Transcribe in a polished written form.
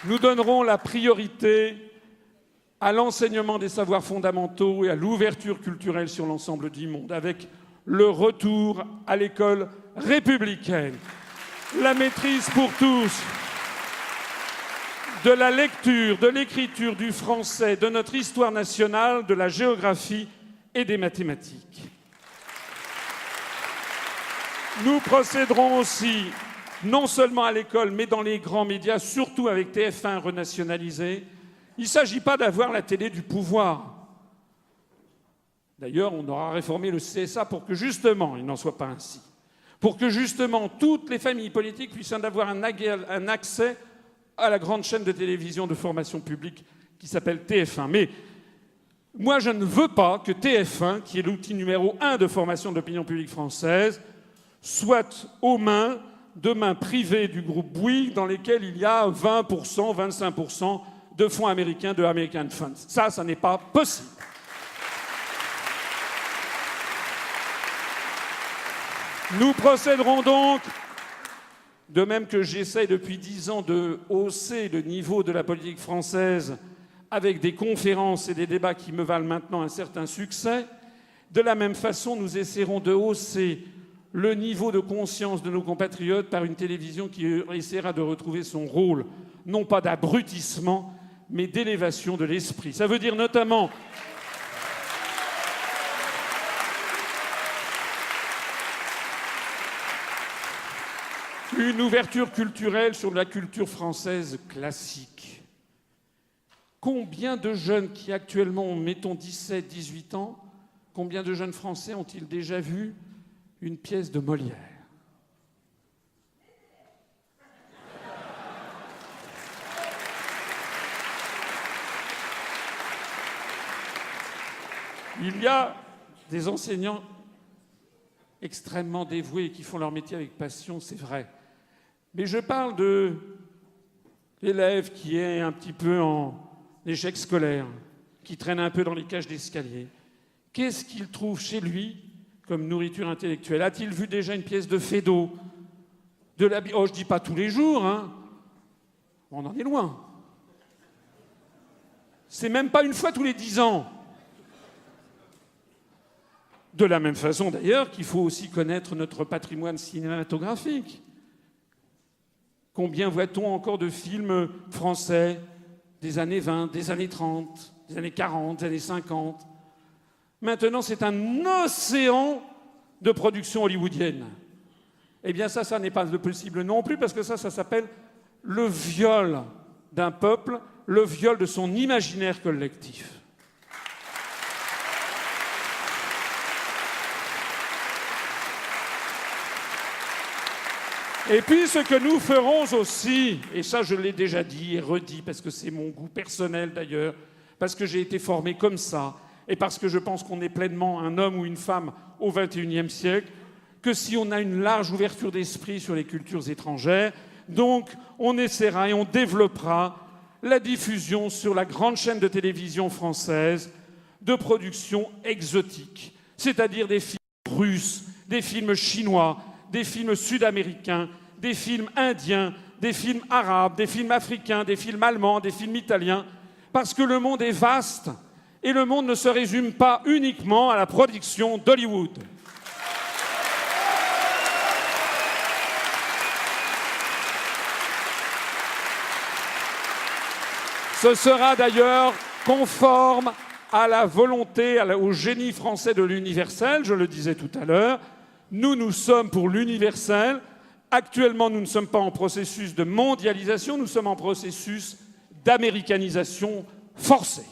Nous donnerons la priorité à l'enseignement des savoirs fondamentaux et à l'ouverture culturelle sur l'ensemble du monde, avec le retour à l'école républicaine, la maîtrise pour tous de la lecture, de l'écriture, du français, de notre histoire nationale, de la géographie et des mathématiques. Nous procéderons aussi, non seulement à l'école, mais dans les grands médias, surtout avec TF1 renationalisé. Il ne s'agit pas d'avoir la télé du pouvoir. D'ailleurs, on aura réformé le CSA pour que, justement, il n'en soit pas ainsi. Pour que, justement, toutes les familles politiques puissent avoir un accès à la grande chaîne de télévision de formation publique qui s'appelle TF1. Mais moi, je ne veux pas que TF1, qui est l'outil numéro 1 de formation de l'opinion publique française, soit aux mains de mains privées du groupe Bouygues dans lesquelles il y a 20%, 25% de fonds américains, de American Funds. Ça n'est pas possible. Nous procéderons donc, de même que j'essaie depuis 10 ans de hausser le niveau de la politique française avec des conférences et des débats qui me valent maintenant un certain succès, de la même façon, nous essaierons de hausser le niveau de conscience de nos compatriotes par une télévision qui essaiera de retrouver son rôle, non pas d'abrutissement, mais d'élévation de l'esprit. Ça veut dire notamment une ouverture culturelle sur la culture française classique. Combien de jeunes qui actuellement ont, mettons, 17, 18 ans, combien de jeunes Français ont-ils déjà vu une pièce de Molière? Il y a des enseignants extrêmement dévoués qui font leur métier avec passion, c'est vrai. Mais je parle de l'élève qui est un petit peu en échec scolaire, qui traîne un peu dans les cages d'escalier. Qu'est-ce qu'il trouve chez lui comme nourriture intellectuelle? A-t-il vu déjà une pièce de Feydeau? Oh, je ne dis pas tous les jours, hein. On en est loin. C'est même pas une fois tous les 10 ans. De la même façon, d'ailleurs, qu'il faut aussi connaître notre patrimoine cinématographique. Combien voit-on encore de films français des années 20, des années 30, des années 40, des années 50? Maintenant, c'est un océan de production hollywoodienne. Eh bien, ça n'est pas possible non plus, parce que ça s'appelle le viol d'un peuple, le viol de son imaginaire collectif. Et puis ce que nous ferons aussi, et ça je l'ai déjà dit et redit, parce que c'est mon goût personnel d'ailleurs, parce que j'ai été formé comme ça, et parce que je pense qu'on est pleinement un homme ou une femme au XXIe siècle, que si on a une large ouverture d'esprit sur les cultures étrangères, donc on essaiera et on développera la diffusion sur la grande chaîne de télévision française de productions exotiques, c'est-à-dire des films russes, des films chinois, des films sud-américains, des films indiens, des films arabes, des films africains, des films allemands, des films italiens, parce que le monde est vaste et le monde ne se résume pas uniquement à la production d'Hollywood. Ce sera d'ailleurs conforme à la volonté, au génie français de l'universel, je le disais tout à l'heure. Nous sommes pour l'universel. Actuellement, nous ne sommes pas en processus de mondialisation, nous sommes en processus d'américanisation forcée.